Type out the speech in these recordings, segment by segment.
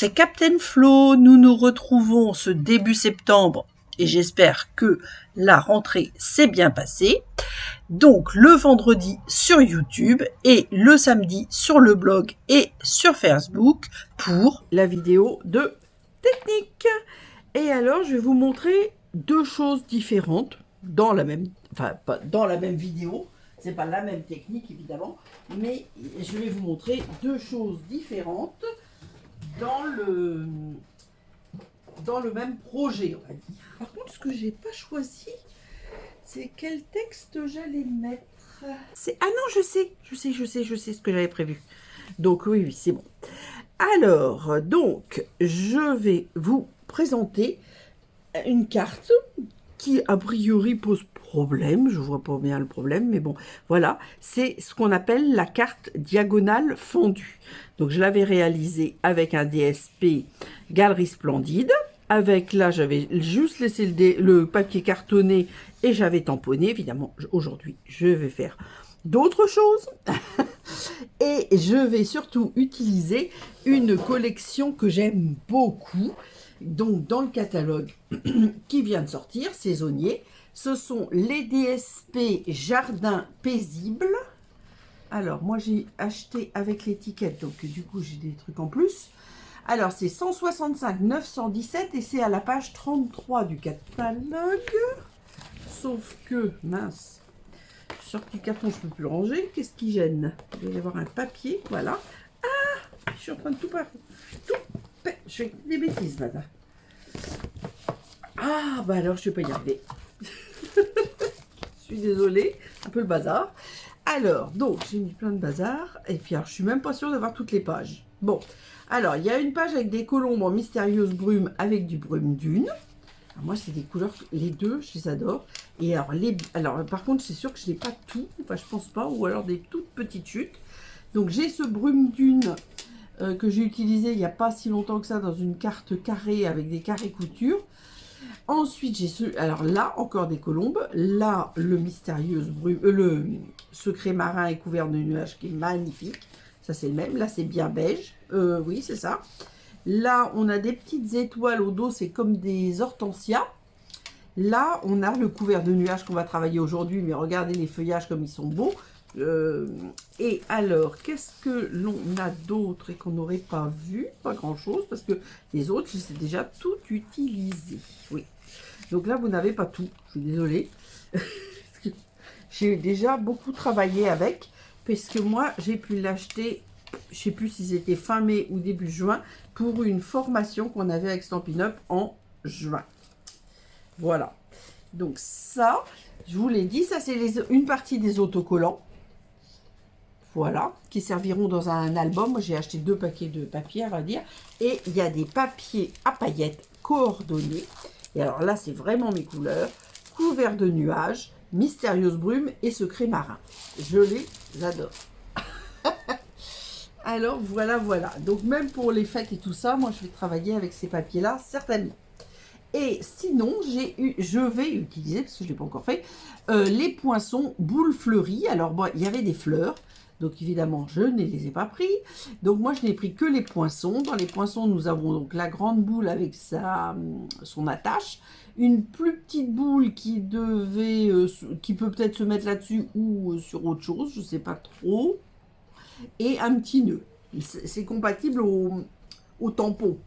c'est Captain Flo. Nous nous retrouvons ce début septembre et j'espère que la rentrée s'est bien passée. Donc le vendredi sur YouTube et le samedi sur le blog et sur Facebook pour la vidéo de technique. Et alors je vais vous montrer deux choses différentes dans la même, pas dans la même vidéo. C'est pas la même technique évidemment, mais je vais vous montrer deux choses différentes dans le même projet, on va dire. Par contre, ce que j'ai pas choisi, c'est quel texte j'allais mettre. Ah non, je sais ce que j'avais prévu. Donc oui, c'est bon. Alors, donc, je vais vous présenter une carte qui, a priori, pose problème. Je vois pas bien le problème, mais bon, voilà. C'est ce qu'on appelle la carte diagonale fondue. Donc, je l'avais réalisée avec un DSP Galerie Splendide. Avec, là, j'avais juste laissé le papier cartonné et j'avais tamponné. Évidemment, aujourd'hui, je vais faire d'autres choses. Et je vais surtout utiliser une collection que j'aime beaucoup. Donc, dans le catalogue qui vient de sortir, saisonnier, ce sont les DSP Jardin Paisible. Alors, moi, j'ai acheté avec l'étiquette, donc du coup, j'ai des trucs en plus. Alors, c'est 165 917 et c'est à la page 33 du catalogue. Sauf que, mince, je suis sorti du carton, je ne peux plus le ranger. Qu'est-ce qui gêne? Il va y avoir un papier, voilà. Ah, je suis en train de tout parler. Je fais des bêtises, madame. Ah, bah alors, je ne vais pas y arriver. Je suis désolée, un peu le bazar. Alors, donc, j'ai mis plein de bazar. Et puis, alors, je suis même pas sûre d'avoir toutes les pages. Bon, alors, il y a une page avec des colombes en mystérieuse brume avec du brume dune. Alors, moi, c'est des couleurs, les deux, je les adore. Et alors, par contre, c'est sûr que je n'ai pas tout. Enfin, je pense pas. Ou alors des toutes petites chutes. Donc, j'ai ce brume dune que j'ai utilisé il n'y a pas si longtemps que ça dans une carte carrée avec des carrés couture. Ensuite, j'ai alors là, encore des colombes. Là, le mystérieuse brume, le secret marin est couvert de nuages qui est magnifique. Ça, c'est le même. Là, c'est bien beige. Oui, c'est ça. Là, on a des petites étoiles au dos. C'est comme des hortensias. Là, on a le couvert de nuages qu'on va travailler aujourd'hui. Mais regardez les feuillages comme ils sont beaux. Et alors, qu'est-ce que l'on a d'autre et qu'on n'aurait pas vu? Pas grand-chose, parce que les autres, je les ai déjà tout utilisés. Oui. Donc là, vous n'avez pas tout. Je suis désolée. J'ai déjà beaucoup travaillé avec, parce que moi, j'ai pu l'acheter, je ne sais plus si c'était fin mai ou début juin, pour une formation qu'on avait avec Stampin' Up en juin. Voilà. Donc ça, je vous l'ai dit, ça c'est une partie des autocollants. Voilà, qui serviront dans un album. Moi, j'ai acheté 2 paquets de papier, on va dire. Et il y a des papiers à paillettes coordonnés. Et alors là, c'est vraiment mes couleurs. Couvert de nuages, mystérieuse brume et secret marin. Je les adore. Alors, voilà. Donc, même pour les fêtes et tout ça, moi, je vais travailler avec ces papiers-là, certainement. Et sinon, je vais utiliser, parce que je ne l'ai pas encore fait, les poinçons boules fleuries. Alors, bon, il y avait des fleurs. Donc, évidemment, je ne les ai pas pris. Donc, moi, je n'ai pris que les poinçons. Dans les poinçons, nous avons donc la grande boule avec son attache. Une plus petite boule qui peut peut-être se mettre là-dessus ou sur autre chose. Je ne sais pas trop. Et un petit nœud. C'est compatible au tampon.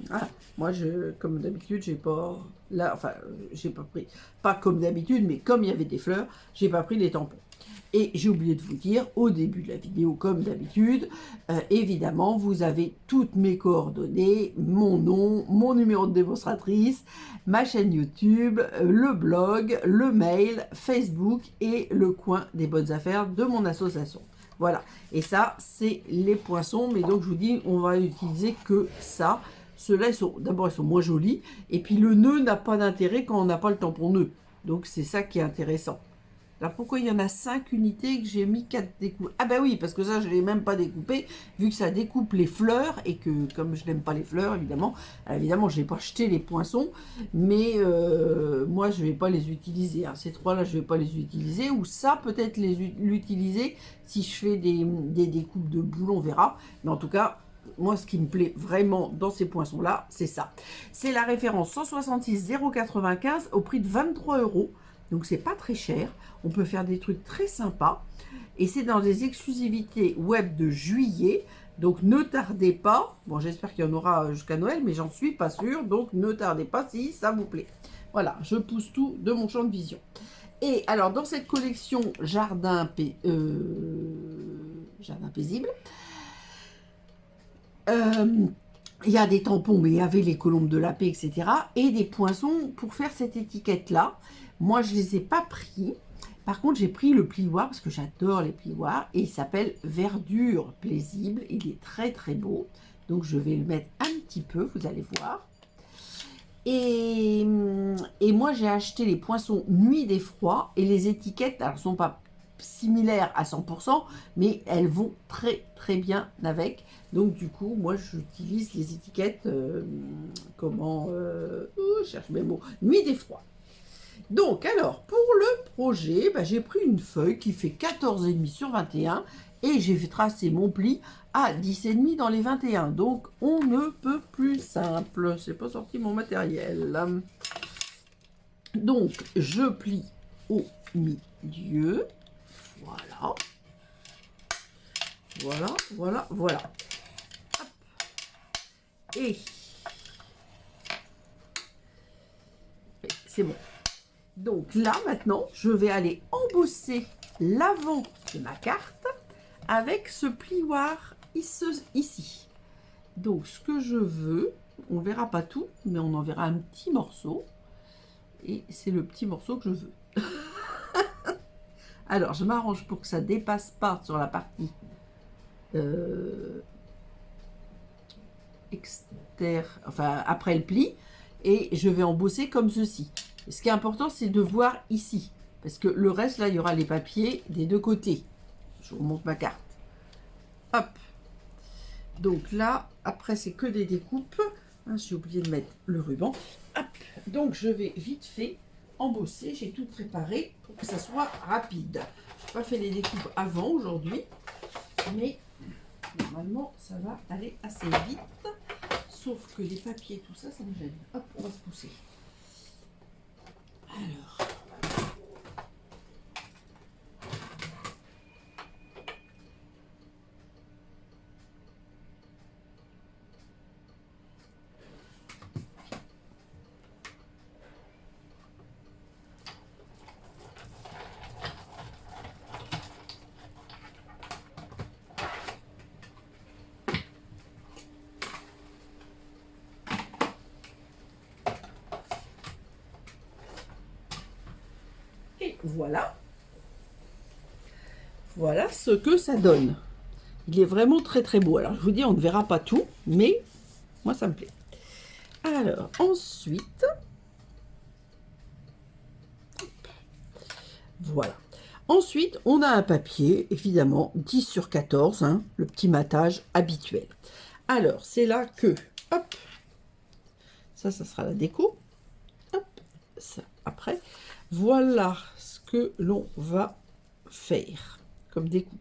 Ah, moi, comme d'habitude, j'ai pas... Là, enfin, j'ai pas pris... Pas comme d'habitude, mais comme il y avait des fleurs, j'ai pas pris les tampons. Et j'ai oublié de vous dire, au début de la vidéo, comme d'habitude, évidemment, vous avez toutes mes coordonnées, mon nom, mon numéro de démonstratrice, ma chaîne YouTube, le blog, le mail, Facebook et le coin des bonnes affaires de mon association. Voilà. Et ça, c'est les poinçons. Mais donc, je vous dis, on va utiliser que ça. Ceux-là, d'abord, ils sont moins jolis. Et puis, le nœud n'a pas d'intérêt quand on n'a pas le tampon nœud. Donc, c'est ça qui est intéressant. Alors, pourquoi il y en a 5 unités que j'ai mis 4 découpes? Ah ben oui, parce que ça, je ne l'ai même pas découpé, vu que ça découpe les fleurs, et que, comme je n'aime pas les fleurs, évidemment, je n'ai pas acheté les poinçons, mais moi, je ne vais pas les utiliser. Hein. Ces 3-là, je ne vais pas les utiliser, ou ça, peut-être l'utiliser si je fais des découpes de boules, on verra. Mais en tout cas, moi, ce qui me plaît vraiment dans ces poinçons-là, c'est ça. C'est la référence 166 095 au prix de 23 €. Donc, c'est pas très cher. On peut faire des trucs très sympas. Et c'est dans des exclusivités web de juillet. Donc, ne tardez pas. Bon, j'espère qu'il y en aura jusqu'à Noël, mais j'en suis pas sûre. Donc, ne tardez pas si ça vous plaît. Voilà, je pousse tout de mon champ de vision. Et alors, dans cette collection Jardin paisible, il y a des tampons, mais il y avait les colombes de la paix, etc. Et des poinçons pour faire cette étiquette-là. Moi, je ne les ai pas pris. Par contre, j'ai pris le plioir parce que j'adore les plioirs. Et il s'appelle Verdure paisible. Il est très, très beau. Donc, je vais le mettre un petit peu, vous allez voir. Et moi, j'ai acheté les poinçons Nuit d'effroi. Et les étiquettes, alors, ne sont pas similaires à 100%, mais elles vont très, très bien avec. Donc, du coup, moi, j'utilise les étiquettes, je cherche mes mots, Nuit d'effroi. Donc, alors, pour le projet, j'ai pris une feuille qui fait 14,5 sur 21 et j'ai fait tracer mon pli à 10,5 dans les 21. Donc, on ne peut plus simple. C'est pas sorti mon matériel. Donc, je plie au milieu. Voilà. Voilà, voilà, voilà. Hop. Et c'est bon. Donc là, maintenant, je vais aller embosser l'avant de ma carte avec ce plioir ici. Donc, ce que je veux, on ne verra pas tout, mais on en verra un petit morceau. Et c'est le petit morceau que je veux. Alors, je m'arrange pour que ça ne dépasse pas sur la partie externe, enfin, après le pli. Et je vais embosser comme ceci. Ce qui est important, c'est de voir ici. Parce que le reste, là, il y aura les papiers des deux côtés. Je vous montre ma carte. Hop. Donc là, après, c'est que des découpes. Hein, j'ai oublié de mettre le ruban. Hop. Donc, je vais vite fait embosser. J'ai tout préparé pour que ça soit rapide. Je n'ai pas fait les découpes avant aujourd'hui. Mais normalement, ça va aller assez vite. Sauf que les papiers, tout ça, ça me gêne. Hop, on va se pousser. Alors. Et voilà. Voilà ce que ça donne. Il est vraiment très très beau. Alors je vous dis, on ne verra pas tout, mais moi ça me plaît. Alors ensuite, voilà. Ensuite, on a un papier, évidemment, 10 sur 14, hein, le petit matage habituel. Alors, c'est là que, hop, ça sera la déco. Hop, ça, après, voilà ce que l'on va faire comme découpe.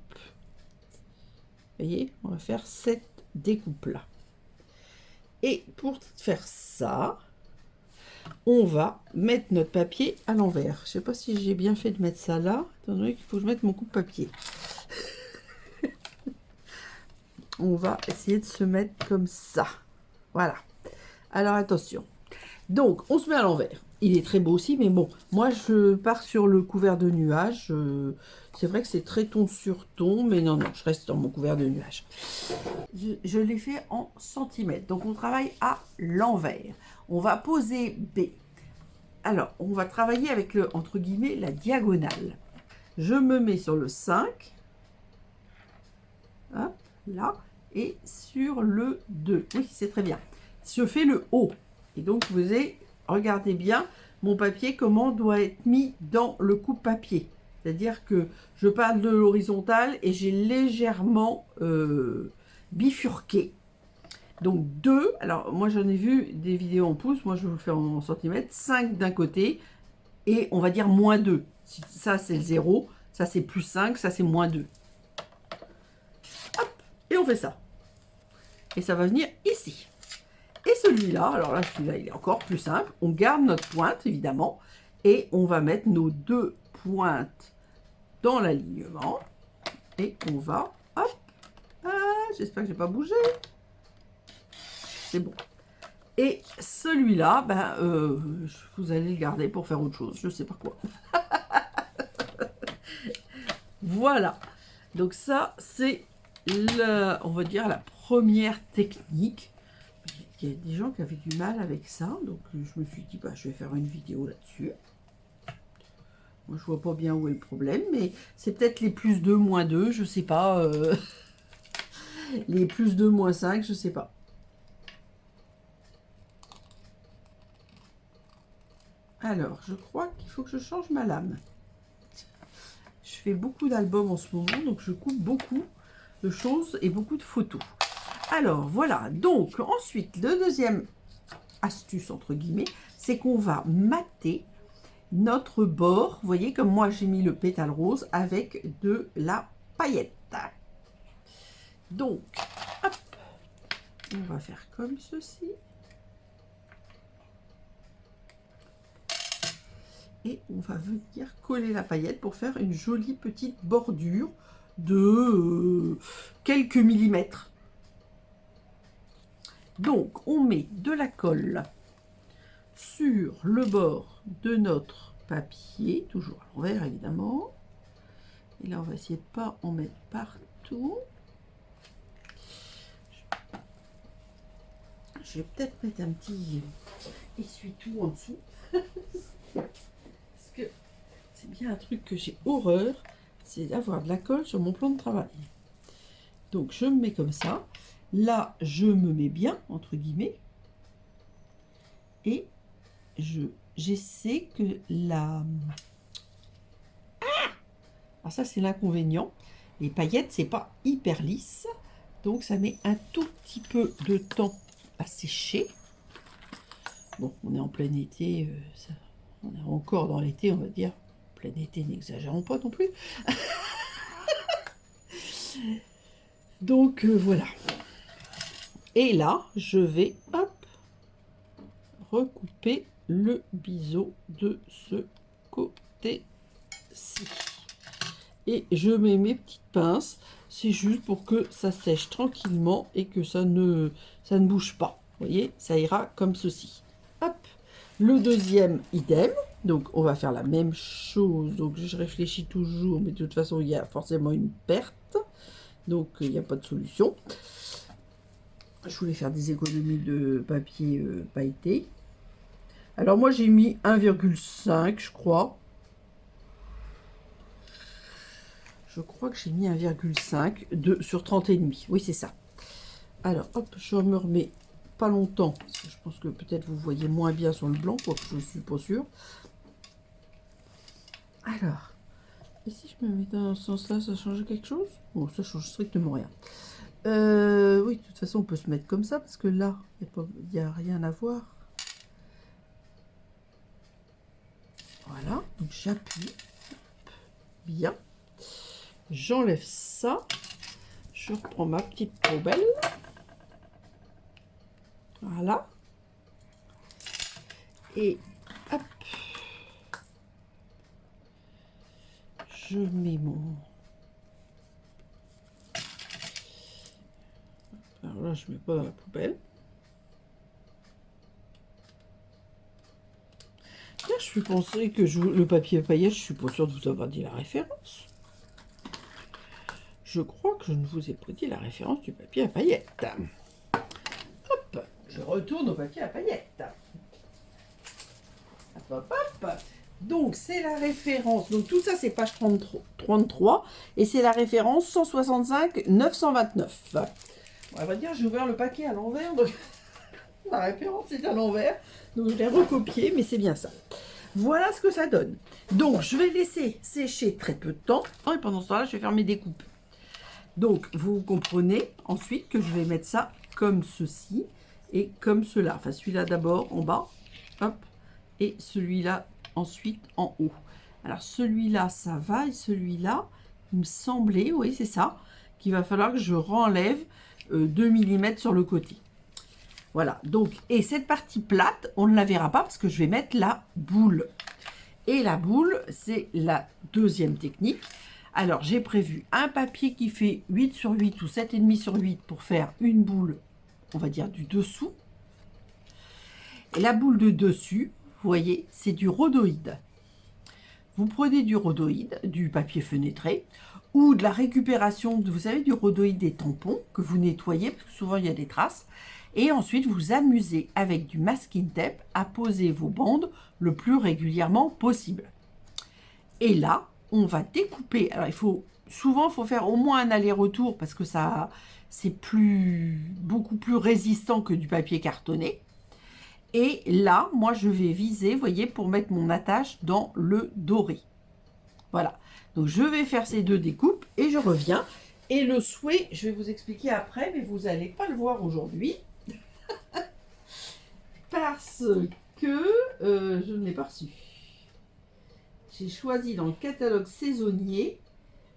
Vous voyez, on va faire cette découpe-là. Et pour faire ça, on va mettre notre papier à l'envers. Je ne sais pas si j'ai bien fait de mettre ça là, étant donné qu'il faut que je mette mon coupe-papier. On va essayer de se mettre comme ça. Voilà. Alors, attention. Donc, on se met à l'envers. Il est très beau aussi, mais bon, moi, je pars sur le couvert de nuages. C'est vrai que c'est très ton sur ton, mais non, je reste dans mon couvert de nuages. Je l'ai fait en centimètres. Donc, on travaille à l'envers. On va poser B. Alors, on va travailler avec le, entre guillemets, la diagonale. Je me mets sur le 5. Hop, là. Et sur le 2. Oui, c'est très bien. Je fais le haut. Et donc, vous avez, regardez bien mon papier, comment doit être mis dans le coupe-papier. C'est-à-dire que je parle de l'horizontale et j'ai légèrement bifurqué. Donc 2, alors moi j'en ai vu des vidéos en pouces, moi je vous le fais en centimètres, 5 d'un côté et on va dire moins 2. Ça c'est le 0, ça c'est plus 5, ça c'est moins 2. Hop, et on fait ça. et ça va venir ici. Et celui-là, alors là, celui-là, il est encore plus simple. On garde notre pointe, évidemment, et on va mettre nos deux pointes dans l'alignement. Et on va, hop, ah, j'espère que j'ai pas bougé. C'est bon. Et celui-là, ben, vous allez le garder pour faire autre chose, je sais pas quoi. Voilà. Donc ça, c'est, on va dire, la première technique. Il y a des gens qui avaient du mal avec ça, donc je me suis dit, bah, je vais faire une vidéo là-dessus. Moi, je vois pas bien où est le problème, mais c'est peut-être les plus 2, moins 2, je sais pas. Les plus 2, moins 5, je sais pas. Alors, je crois qu'il faut que je change ma lame. Je fais beaucoup d'albums en ce moment, donc je coupe beaucoup de choses et beaucoup de photos. Alors, voilà. Donc, ensuite, le deuxième astuce, entre guillemets, c'est qu'on va mater notre bord. Vous voyez, comme moi, j'ai mis le pétale rose avec de la paillette. Donc, hop, on va faire comme ceci. Et on va venir coller la paillette pour faire une jolie petite bordure de quelques millimètres. Donc, on met de la colle sur le bord de notre papier, toujours à l'envers évidemment. Et là, on va essayer de ne pas en mettre partout. Je vais peut-être mettre un petit essuie-tout en dessous. Parce que c'est bien un truc que j'ai horreur, c'est d'avoir de la colle sur mon plan de travail. Donc, je me mets comme ça. Là, je me mets bien, entre guillemets. Et j'essaie que la... Alors ça, c'est l'inconvénient. Les paillettes, c'est pas hyper lisse. Donc, ça met un tout petit peu de temps à sécher. Bon, on est en plein été. On est encore dans l'été, on va dire. Plein été, n'exagérons pas non plus. Donc, voilà. Et là, je vais, hop, recouper le biseau de ce côté-ci. Et je mets mes petites pinces, c'est juste pour que ça sèche tranquillement et que ça ne bouge pas. Vous voyez, ça ira comme ceci. Hop, le deuxième, idem. Donc, on va faire la même chose. Donc, je réfléchis toujours, mais de toute façon, il y a forcément une perte. Donc, il n'y a pas de solution. Je voulais faire des économies de papier pailleté. Alors, moi, j'ai mis 1,5, je crois. Je crois que j'ai mis 1,5 sur 30,5. Oui, c'est ça. Alors, hop, je me remets pas longtemps. Parce que je pense que peut-être vous voyez moins bien sur le blanc, quoique je ne suis pas sûre. Alors, et si je me mets dans ce sens-là, ça change quelque chose? Bon, ça change strictement rien. Oui, de toute façon, on peut se mettre comme ça, parce que là, il n'y a rien à voir. Voilà, donc j'appuie. Bien. J'enlève ça. Je reprends ma petite poubelle. Voilà. Et hop. Je mets mon... Alors là, je ne mets pas dans la poubelle. Là, je suis pensé que le papier à paillettes, je suis pas sûre de vous avoir dit la référence. Je crois que je ne vous ai pas dit la référence du papier à paillettes. Hop, je retourne au papier à paillettes. Hop, hop, hop. Donc, c'est la référence. Donc, tout ça, c'est page 33. Et c'est la référence 165 929. Bon, on va dire, j'ai ouvert le paquet à l'envers. Donc, la référence est à l'envers. Donc, je l'ai recopié, mais c'est bien ça. Voilà ce que ça donne. Donc, je vais laisser sécher très peu de temps. Et pendant ce temps-là, je vais faire mes découpes. Donc, vous comprenez ensuite que je vais mettre ça comme ceci et comme cela. Enfin, celui-là d'abord en bas, hop, et celui-là ensuite en haut. Alors, celui-là, ça va, et celui-là, il me semblait, oui, c'est ça, qu'il va falloir que je renlève 2 mm sur le côté. Voilà, donc, et cette partie plate, on ne la verra pas parce que je vais mettre la boule. Et la boule, c'est la deuxième technique. Alors, j'ai prévu un papier qui fait 8 sur 8 ou 7,5 sur 8 pour faire une boule, on va dire, du dessous. Et la boule de dessus, vous voyez, c'est du rhodoïde. Vous prenez du rhodoïde, du papier fenêtré, ou de la récupération, vous savez, du rhodoïde des tampons que vous nettoyez, parce que souvent il y a des traces. Et ensuite, vous amusez avec du masking tape à poser vos bandes le plus régulièrement possible. Et là, on va découper. Alors, souvent, il faut faire au moins un aller-retour parce que ça, c'est beaucoup plus résistant que du papier cartonné. Et là, moi, je vais viser, vous voyez, pour mettre mon attache dans le doré. Voilà. Donc, je vais faire ces deux découpes et je reviens. Et le souhait, je vais vous expliquer après, mais vous n'allez pas le voir aujourd'hui. Parce que je ne l'ai pas reçu. J'ai choisi dans le catalogue saisonnier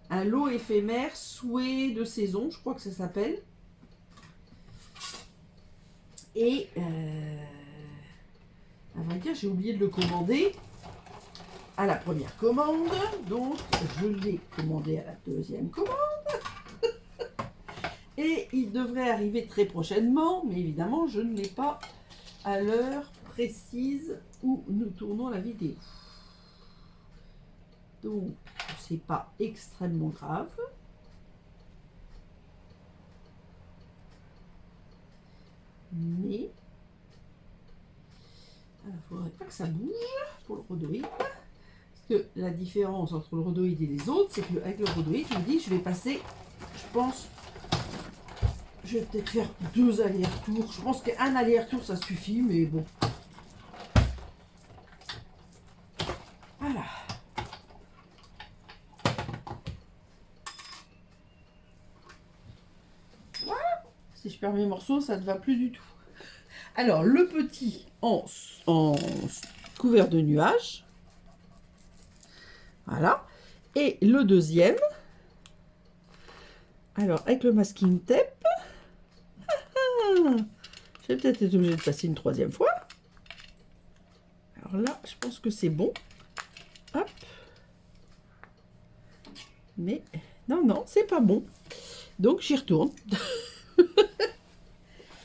un lot éphémère souhait de saison, je crois que ça s'appelle. Et à vrai dire, j'ai oublié de le commander à la première commande. Donc, je l'ai commandé à la deuxième commande. Et il devrait arriver très prochainement, mais évidemment, je ne l'ai pas à l'heure précise où nous tournons la vidéo. Donc, c'est pas extrêmement grave. Mais il ne faudrait pas que ça bouge pour le rhodoïde. Parce que la différence entre le rhodoïde et les autres, c'est qu'avec le rhodoïde, je me dis, je vais passer, je pense, je vais peut-être faire 2 allers-retours. Je pense qu'un aller-retour, ça suffit, mais bon. Voilà. Voilà. Si je perds mes morceaux, ça ne va plus du tout. Alors, le petit en couvert de nuages. Voilà. Et le deuxième, alors avec le masking tape, je vais peut-être être obligée de passer une troisième fois. Alors là, je pense que c'est bon. Hop. Mais non, non, c'est pas bon. Donc j'y retourne.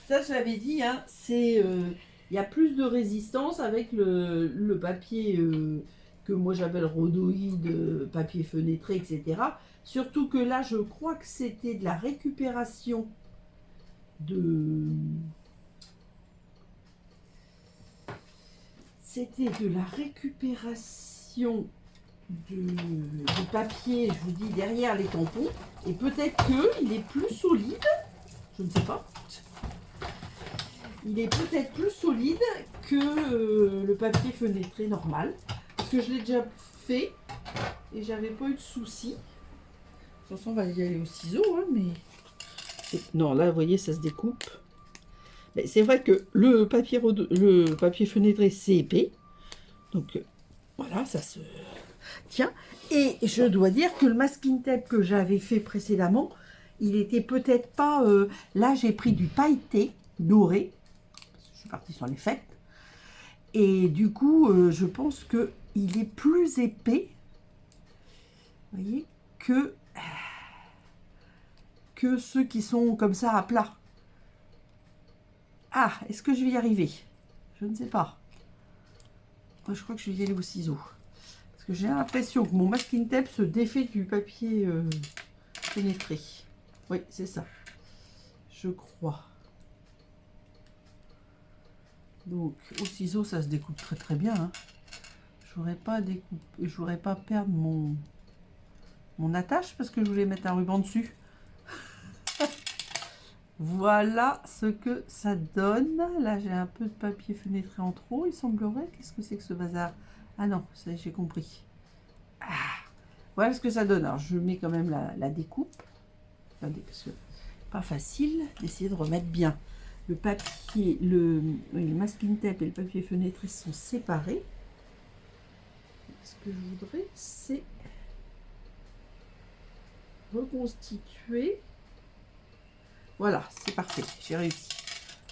Ça, je l'avais dit, hein, c'est il y a plus de résistance avec le papier que moi j'appelle rhodoïde, papier fenêtré, etc. Surtout que là, je crois que c'était de la récupération de papier, je vous dis, derrière les tampons. Et peut-être qu'il est plus solide, je ne sais pas. Il est peut-être plus solide que le papier fenêtré normal. Parce que je l'ai déjà fait et j'avais pas eu de soucis. De toute façon, on va y aller au ciseau, hein, mais... Non, là, vous voyez, ça se découpe. Mais c'est vrai que le papier fenêtré, c'est épais. Donc, voilà, ça se tient. Et je dois dire que le masking tape que j'avais fait précédemment, il était peut-être pas... Là, j'ai pris du pailleté doré. Je suis partie sur les fêtes. Et du coup, je pense qu'il est plus épais, vous voyez, que ceux qui sont comme ça à plat. Ah, est-ce que je vais y arriver? Je ne sais pas. Moi, je crois que je vais y aller au ciseau. Parce que j'ai l'impression que mon masking tape se défait du papier pénétré. Oui, c'est ça. Je crois. Donc, au ciseau, ça se découpe très très bien. Hein. Je voudrais pas perdre mon attache parce que je voulais mettre un ruban dessus. Voilà ce que ça donne. Là, j'ai un peu de papier fenêtré en trop, il semblerait. Qu'est-ce que c'est que ce bazar? Ah non, ça j'ai compris. Ah, voilà ce que ça donne. Alors, je mets quand même la découpe. Attendez, parce que pas facile d'essayer de remettre bien. Le papier, le masking tape et le papier fenêtré sont séparés. Ce que je voudrais, c'est reconstituer. Voilà, c'est parfait, j'ai réussi.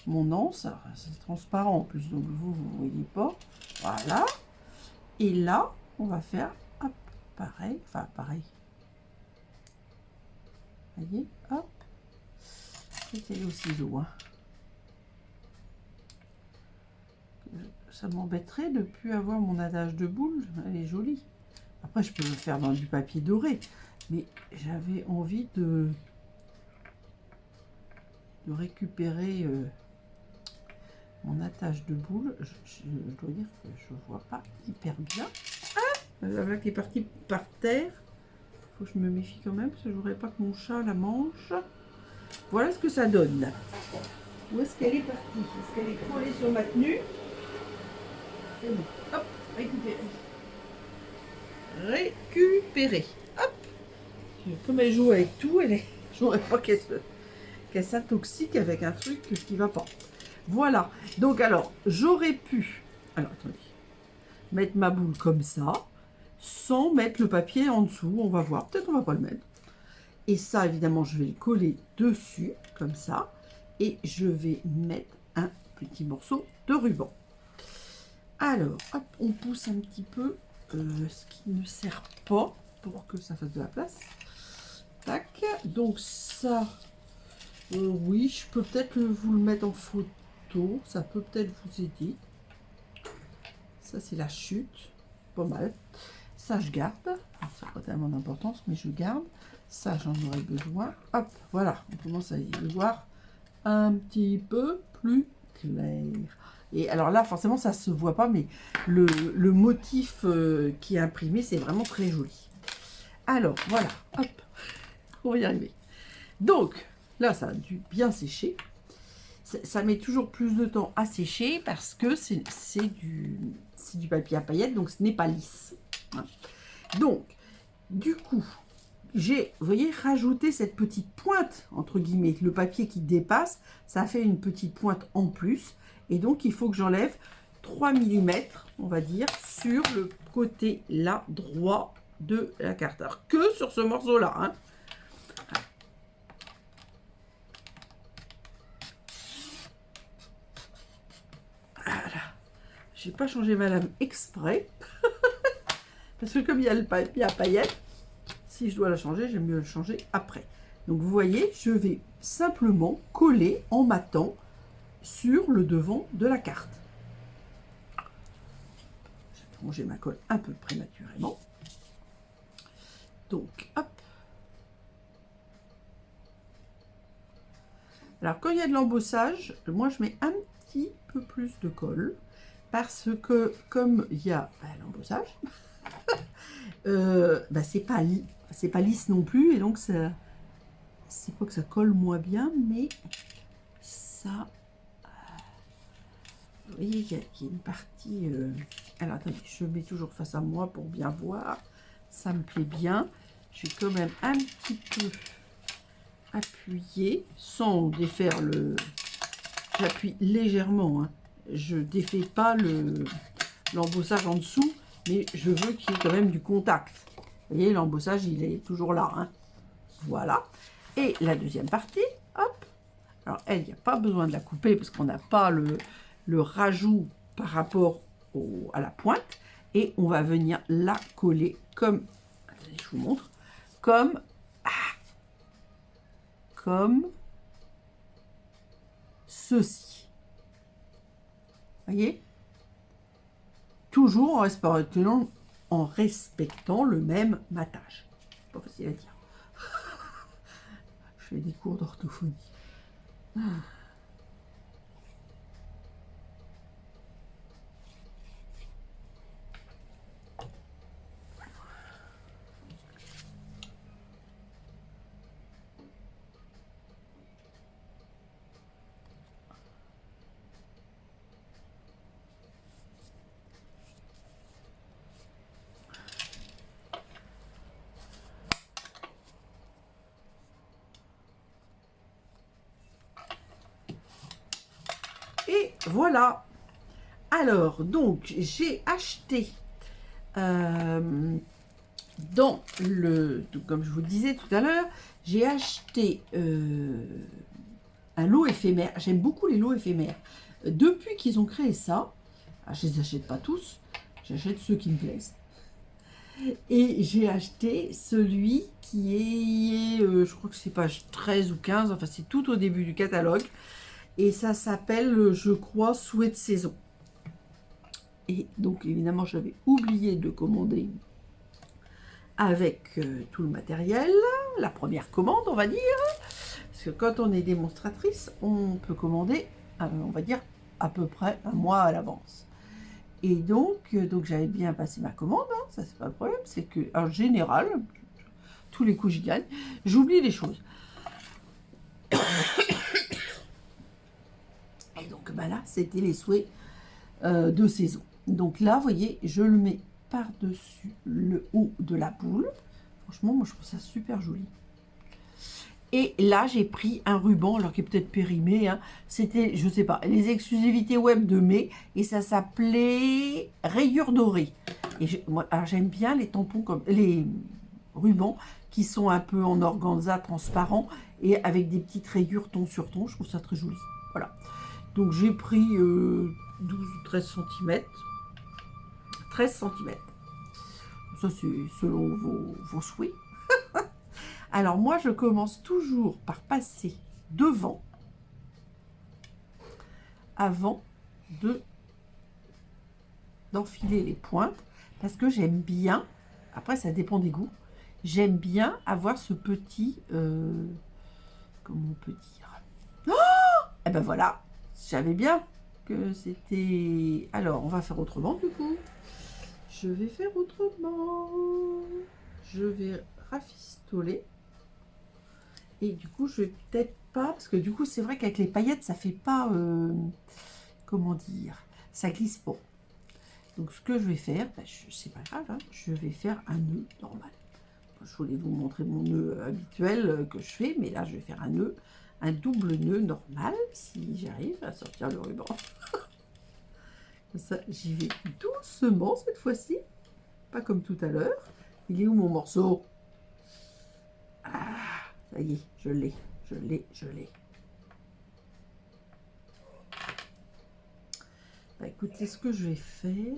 Mon anse, c'est transparent en plus, donc vous ne voyez pas. Voilà. Et là, on va faire, hop, pareil, enfin pareil. Vous voyez, hop. C'est au ciseau, hein. Ça m'embêterait de ne plus avoir mon adage de boule, elle est jolie. Après, je peux le faire dans du papier doré, mais j'avais envie de récupérer mon attache de boule. Je dois dire que je vois pas hyper bien. Ah, la vague est partie par terre. Faut que je me méfie quand même, parce que je voudrais pas que mon chat la mange. Voilà ce que ça donne. Où est-ce qu'elle est partie? Est-ce qu'elle est collée sur ma tenue? C'est bon. Hop, récupérer. Récupérer. Hop. Comme elle joue avec tout, elle est... je voudrais pas qu'elle s'intoxique avec un truc qui va pas. Voilà. Donc alors, j'aurais pu... Alors, attendez. Mettre ma boule comme ça, sans mettre le papier en dessous. On va voir. Peut-être on va pas le mettre. Et ça, évidemment, je vais le coller dessus, comme ça. Et je vais mettre un petit morceau de ruban. Alors, hop, on pousse un petit peu ce qui ne sert pas pour que ça fasse de la place. Tac. Donc ça, oui, je peux peut-être vous le mettre en photo. Ça peut peut-être vous aider. Ça, c'est la chute. Pas mal. Ça, je garde. Alors, ça n'a pas tellement d'importance, mais je garde. Ça, j'en aurais besoin. Hop, voilà. On commence à y voir un petit peu plus clair. Et alors là, forcément, ça se voit pas, mais le motif qui est imprimé, c'est vraiment très joli. Alors, voilà. Hop. On va y arriver. Donc, là, ça a dû bien sécher. Ça met toujours plus de temps à sécher parce que c'est du papier à paillettes, donc ce n'est pas lisse. Donc, du coup, j'ai, vous voyez, rajouté cette petite pointe, entre guillemets, le papier qui dépasse, ça fait une petite pointe en plus. Et donc, il faut que j'enlève 3 mm, on va dire, sur le côté là, droit de la carte. Alors, que sur ce morceau-là, hein. Voilà. J'ai pas changé ma lame exprès. Parce que comme il y a le papier à paillettes, si je dois la changer, j'aime mieux le changer après. Donc vous voyez, je vais simplement coller en matant sur le devant de la carte. J'ai rangé ma colle un peu prématurément. Donc, hop. Alors, quand il y a de l'embossage, moi, je mets un petit peu plus de colle. Parce que, comme il y a l'embossage, c'est pas lisse non plus. Et donc, c'est pas que ça colle moins bien, mais ça... Vous voyez qu'il y a une partie... Alors, attendez, je mets toujours face à moi pour bien voir. Ça me plaît bien. Je vais quand même un petit peu appuyer sans défaire le... J'appuie légèrement, hein. Je défais pas l'embossage en dessous, mais je veux qu'il y ait quand même du contact. Vous voyez, l'embossage, il est toujours là, hein. Voilà. Et la deuxième partie, hop. Alors, elle, il n'y a pas besoin de la couper parce qu'on n'a pas le rajout par rapport à la pointe. Et on va venir la coller comme... Attendez, je vous montre. Comme ceci. Voyez, toujours en respectant le même matage. Pas facile à dire. Je fais des cours d'orthophonie. Et voilà. Alors, donc, j'ai acheté comme je vous disais tout à l'heure, j'ai acheté un lot éphémère. J'aime beaucoup les lots éphémères. Depuis qu'ils ont créé ça, je les achète pas tous, j'achète ceux qui me plaisent. Et j'ai acheté celui qui est, je crois que c'est page 13 ou 15, enfin c'est tout au début du catalogue. Et ça s'appelle, je crois, Souhait de saison. Et donc évidemment, j'avais oublié de commander avec tout le matériel, la première commande, on va dire. Parce que quand on est démonstratrice, on peut commander, on va dire, à peu près un mois à l'avance. Et donc j'avais bien passé ma commande, hein, ça c'est pas le problème, c'est que en général, tous les coups j'y gagne, j'oublie les choses. Et donc bah là, c'était les souhaits de saison. Donc là, vous voyez, je le mets par-dessus le haut de la boule. Franchement, moi je trouve ça super joli. Et là, j'ai pris un ruban, alors qui est peut-être périmé, hein. C'était, je sais pas, les exclusivités web de mai, et ça s'appelait Rayures dorées. Et moi, alors j'aime bien les tampons comme les rubans qui sont un peu en organza transparent et avec des petites rayures ton sur ton. Je trouve ça très joli. Voilà. Donc j'ai pris 12 ou 13 cm. 13 cm. Ça, c'est selon vos souhaits. Alors moi, je commence toujours par passer devant avant d'enfiler les pointes parce que j'aime bien, après ça dépend des goûts, j'aime bien avoir ce petit, comment on peut dire, et ben voilà, je savais bien que c'était, alors on va faire autrement du coup, je vais faire autrement, je vais rafistoler. Et du coup, je vais peut-être pas, parce que du coup, c'est vrai qu'avec les paillettes, ça fait pas, comment dire, ça glisse pas. Donc, ce que je vais faire, ben, c'est pas grave, hein, je vais faire un nœud normal. Je voulais vous montrer mon nœud habituel que je fais, mais là, je vais faire un nœud, un double nœud normal, si j'arrive à sortir le ruban. Comme ça, j'y vais doucement cette fois-ci, pas comme tout à l'heure. Il est où mon morceau? Ah, ça y est, je l'ai. Bah, écoutez, ce que je vais faire,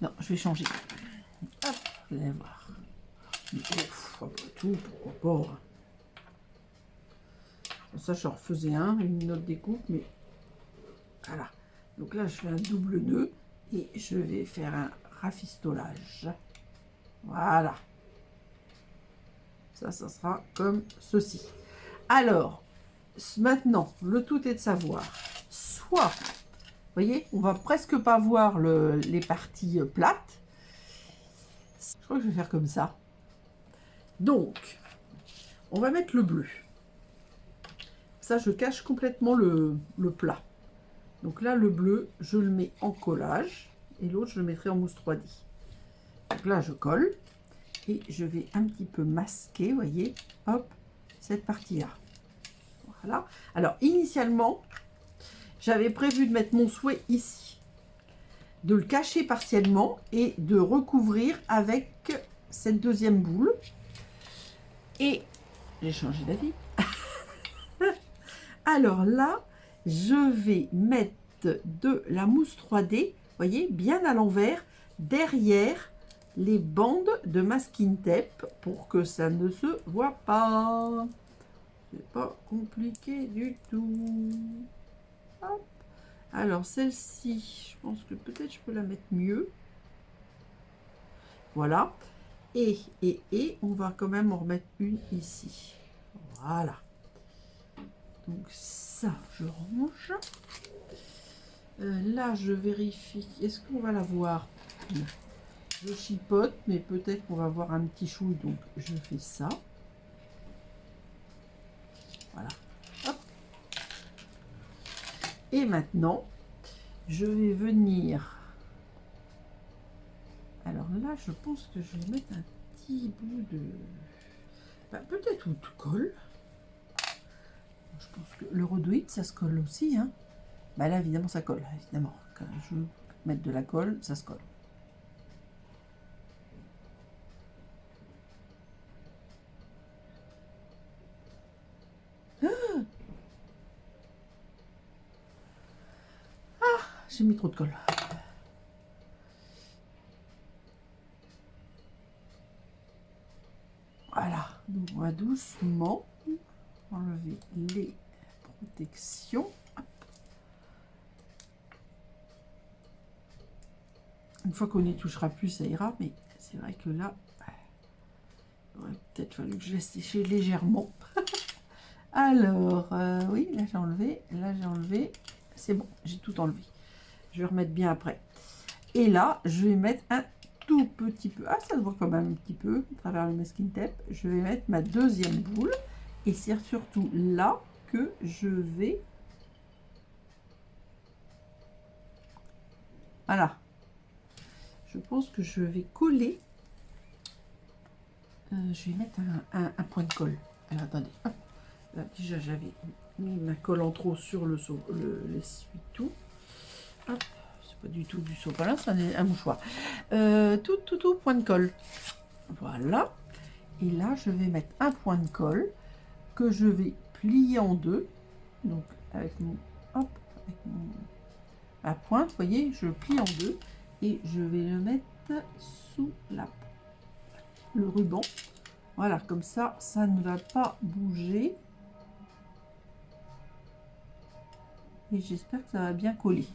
non, je vais changer. Hop, vous allez voir. Après tout, pourquoi pas. Ça, je refaisais une autre découpe, mais voilà. Donc là, je fais un double nœud et je vais faire un rafistolage. Voilà. Ça sera comme ceci. Alors, maintenant, le tout est de savoir, soit, vous voyez, on va presque pas voir les parties plates. Je crois que je vais faire comme ça. Donc, on va mettre le bleu. Ça, je cache complètement le plat. Donc là, le bleu, je le mets en collage. Et l'autre, je le mettrai en mousse 3D. Donc là, je colle. Et je vais un petit peu masquer, vous voyez, hop, cette partie-là. Voilà. Alors, initialement, j'avais prévu de mettre mon souhait ici, de le cacher partiellement et de recouvrir avec cette deuxième boule. Et j'ai changé d'avis. Alors là, je vais mettre de la mousse 3D, vous voyez, bien à l'envers, derrière les bandes de masking tape pour que ça ne se voit pas. C'est pas compliqué du tout. Hop. Alors celle-ci, je pense que peut-être je peux la mettre mieux. Voilà. Et on va quand même en remettre une ici. Voilà. Donc ça, je range. Là, je vérifie. Est-ce qu'on va la voir? Je chipote, mais peut-être qu'on va voir un petit chou. Donc je fais ça. Voilà. Hop. Et maintenant, je vais venir. Alors là, je pense que je vais mettre un petit bout de... Bah, peut-être où tout colle. Je pense que le rhodoïde, ça se colle aussi. Hein. Bah là, évidemment, ça colle. Évidemment, quand je veux mettre de la colle, ça se colle. j'ai mis trop de colle. Voilà, donc on va doucement enlever les protections. Une fois qu'on n'y touchera plus, ça ira, mais c'est vrai que là, il aurait peut-être fallu que je laisse sécher légèrement. Alors, oui, là j'ai enlevé, c'est bon, j'ai tout enlevé. Je vais remettre bien après. Et là, je vais mettre un tout petit peu, ça se voit quand même un petit peu à travers le masking tape. Je vais mettre ma deuxième boule et c'est surtout là que je vais, voilà, je pense que je vais coller, je vais mettre un point de colle. Alors attendez, hop. Là, déjà j'avais mis ma colle en trop sur l'essuie-tout. Hop. Pas du tout du sopalin, c'est un mouchoir. Tout point de colle. Voilà. Et là, je vais mettre un point de colle que je vais plier en deux. Donc, avec ma pointe, vous voyez, je plie en deux et je vais le mettre sous le ruban. Voilà, comme ça, ça ne va pas bouger. Et j'espère que ça va bien coller.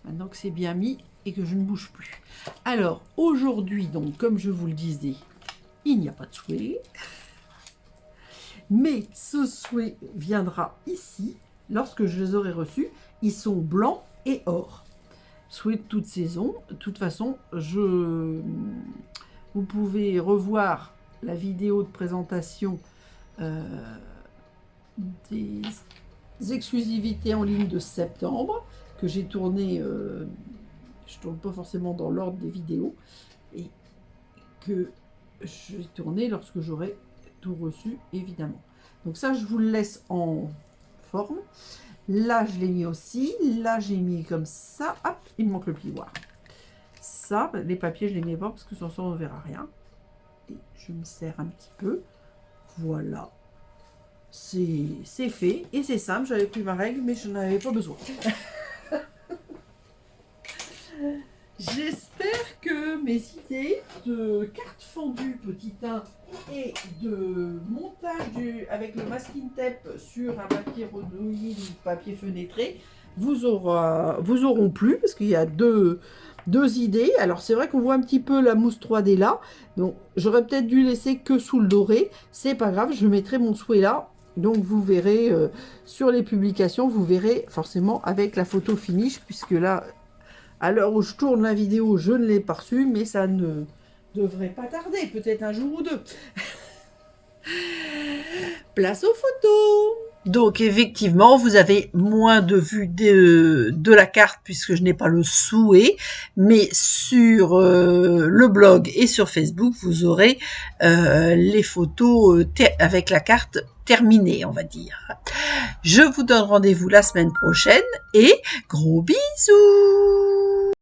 Maintenant que c'est bien mis et que je ne bouge plus. Alors, aujourd'hui, donc, comme je vous le disais, il n'y a pas de souhait. Mais ce souhait viendra ici, lorsque je les aurai reçus. Ils sont blancs et or. Souhait de toute saison. De toute façon, vous pouvez revoir la vidéo de présentation des exclusivités en ligne de septembre. Que j'ai tourné, je tourne pas forcément dans l'ordre des vidéos, et que j'ai tourné lorsque j'aurai tout reçu, évidemment. Donc ça, je vous le laisse en forme. Là, je l'ai mis aussi. Là, j'ai mis comme ça. Hop, il me manque le plioir. Ça, les papiers, je les mets pas parce que sans ça, on ne verra rien. Et je me sers un petit peu. Voilà. C'est fait et c'est simple. J'avais pris ma règle, mais je n'en avais pas besoin. J'espère que mes idées de cartes fendues petit 1 et de montage avec le masking tape sur un papier redouillis ou papier fenêtré vous auront plu, parce qu'il y a deux idées. Alors c'est vrai qu'on voit un petit peu la mousse 3D là, donc j'aurais peut-être dû laisser que sous le doré. C'est pas grave, je mettrai mon souhait là. Donc vous verrez sur les publications, vous verrez forcément avec la photo finish, puisque là, à l'heure où je tourne la vidéo, je ne l'ai pas reçu, mais ça ne devrait pas tarder, peut-être un jour ou deux. Place aux photos. Donc effectivement, vous avez moins de vues de la carte puisque je n'ai pas le souhait, mais sur le blog et sur Facebook, vous aurez les photos avec la carte terminée, on va dire. Je vous donne rendez-vous la semaine prochaine et gros bisous!